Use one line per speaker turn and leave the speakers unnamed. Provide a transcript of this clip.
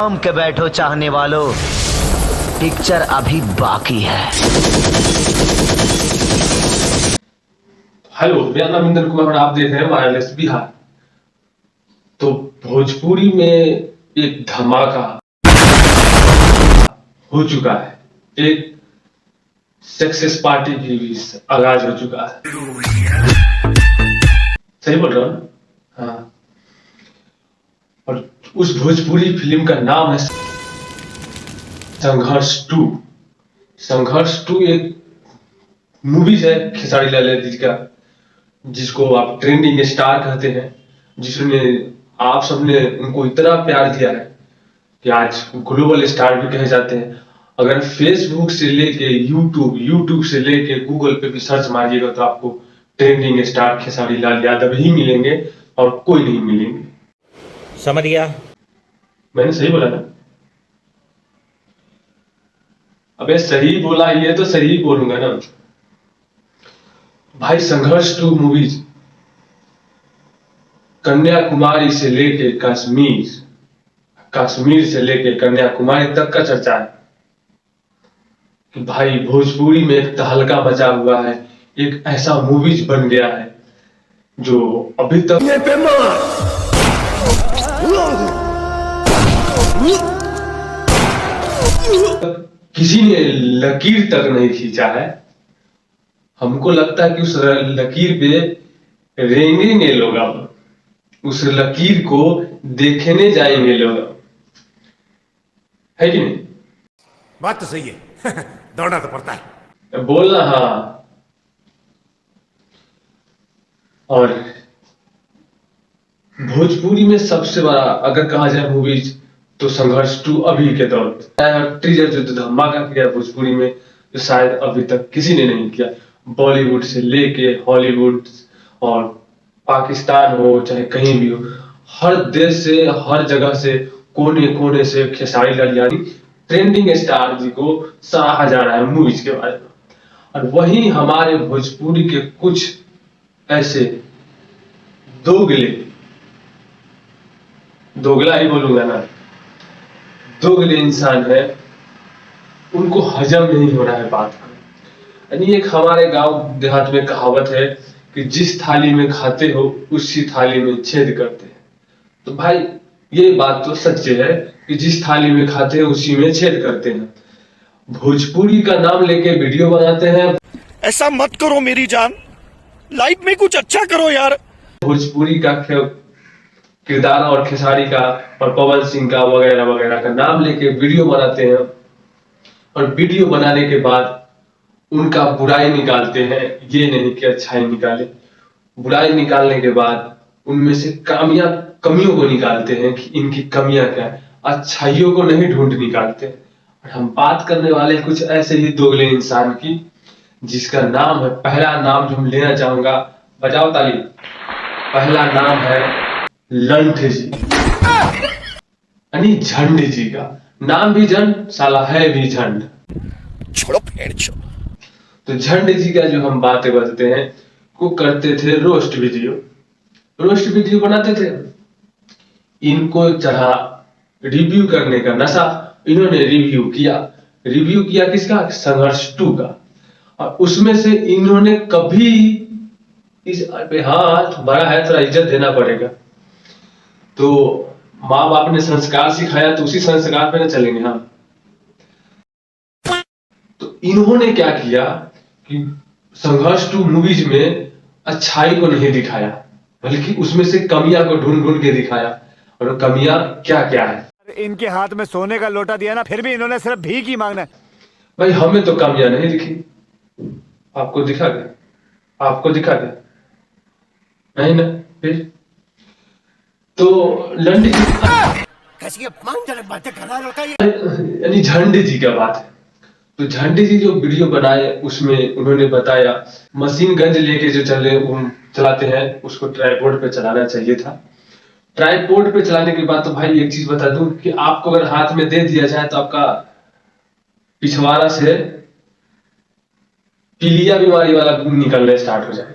थाम के बैठो चाहने वालों, पिक्चर अभी बाकी है।
हेलो, मेरा नाम इंद्र कुमार और आप देख रहे हैं वायरलेस बिहार। तो भोजपुरी में एक धमाका हो चुका है, एक सक्सेस पार्टी की भी आगाज हो चुका है। सही बोल रहा हूँ ना? हाँ। और उस भोजपुरी फिल्म का नाम है संघर्ष 2। संघर्ष 2 एक मूवीज है खेसारी लाल यादव जी का, जिसको आप ट्रेंडिंग स्टार कहते हैं, जिसने आप सबने उनको इतना प्यार दिया है कि आज ग्लोबल स्टार भी कहे जाते हैं। अगर फेसबुक से लेके यूट्यूब से लेके गूगल पे भी सर्च मारिएगा तो आपको ट्रेंडिंग स्टार खेसारी लाल यादव ही मिलेंगे और कोई नहीं मिलेंगे।
समझ गया?
मैंने सही बोला ना? अबे सही बोला, ये तो सही बोलूंगा ना भाई। संघर्ष 2 मूवीज कन्याकुमारी से लेके कश्मीर से लेके कन्याकुमारी तक का चर्चा है कि भाई भोजपुरी में एक तहलका मचा हुआ है। एक ऐसा मूवीज बन गया है जो अभी तक किसी ने लकीर तक नहीं खींचा है। हमको लगता है कि उस लकीर पे रेंगेंगे लोग, अब उस लकीर को देखने जाएंगे लोग, है कि नहीं?
बात तो सही है। दौड़ना तो पड़ता है,
बोलना। हाँ। और भोजपुरी में सबसे बड़ा अगर कहा जाए मूवीज तो संघर्ष 2 अभी के दौर में टीजर जो धमाका किया भोजपुरी में, तो शायद अभी तक किसी ने नहीं किया। बॉलीवुड से लेके हॉलीवुड और पाकिस्तान हो चाहे कहीं भी हो, हर देश से हर जगह से कोने कोने से खेसारी लाल यादव ट्रेंडिंग स्टार जी को सराहा जा रहा है मूवीज के बारे में। और वहीं हमारे भोजपुरी के कुछ ऐसे दोगला ही बोलूंगा ना, दोगले इंसान है, उनको हजम नहीं हो रहा है बात का। यानी एक हमारे गांव देहात में कहावत है कि जिस थाली में खाते हो उसी थाली में छेद करते हैं। तो भाई ये बात तो सच है कि जिस थाली में खाते हैं उसी में छेद करते हैं। भोजपुरी का नाम लेके वीडियो बनाते हैं।
ऐसा मत करो मेरी जान, लाइफ में कुछ अच्छा करो यार।
भोजपुरी का किरदार और खेसारी का और पवन सिंह का वगैरह वगैरह का नाम लेके वीडियो बनाते हैं, और वीडियो बनाने के बाद उनका बुराई निकालते हैं। ये नहीं कि अच्छाई निकाले, बुराई निकालने के बाद उनमें से कमियों को निकालते हैं कि इनकी कमियां क्या है, अच्छाइयों को नहीं ढूंढ निकालते। और हम बात करने वाले हैं कुछ ऐसे ही दोगले इंसान की, जिसका नाम है, पहला नाम जो हम लेना चाहूंगा, बजाओ ताली। पहला नाम है लंठ जी, यानी झंड जी का। नाम भी झंड, साला है भी झंड।
छोड़ो फेड़ छोड़ो।
तो झंड जी का जो हम बातें बताते हैं, वो करते थे रोस्ट वीडियो बनाते थे। इनको चढ़ा रिव्यू करने का नशा, इन्होंने रिव्यू किया किसका? संघर्ष 2 का। और उसमें से इन्होंने कभी इस पे हाथ बड़ा है, थोड़ा इज्जत देना पड़ेगा। तो माँ बाप ने संस्कार सिखाया तो उसी संस्कार पे ना चलेंगे हम। तो इन्होंने क्या किया कि संघर्ष 2 मूवीज में अच्छाई को नहीं दिखाया, बल्कि उसमें से कमियां को ढूंढ ढूंढ के दिखाया। और कमियां क्या क्या है?
इनके हाथ में सोने का लोटा दिया ना, फिर भी इन्होंने सिर्फ भीख ही मांगना है।
भाई हमें तो कमियां नहीं दिखी, आपको दिखा गया? नहीं ना। फिर तो लंडी
कैसी अपमानजनक बातें कर रहा है
यानी झंडे जी का बात है। तो झंडे जी जो वीडियो बनाए उसमें उन्होंने बताया मशीन गंज लेके जो चलाते हैं उसको ट्राइपॉड पे चलाना चाहिए था। ट्राइपॉड पे चलाने के बाद तो भाई एक चीज बता दूं कि आपको अगर हाथ में दे दिया जाए तो आपका पिछवाड़ा से पीलिया बीमारी वाला निकलना स्टार्ट हो जाए।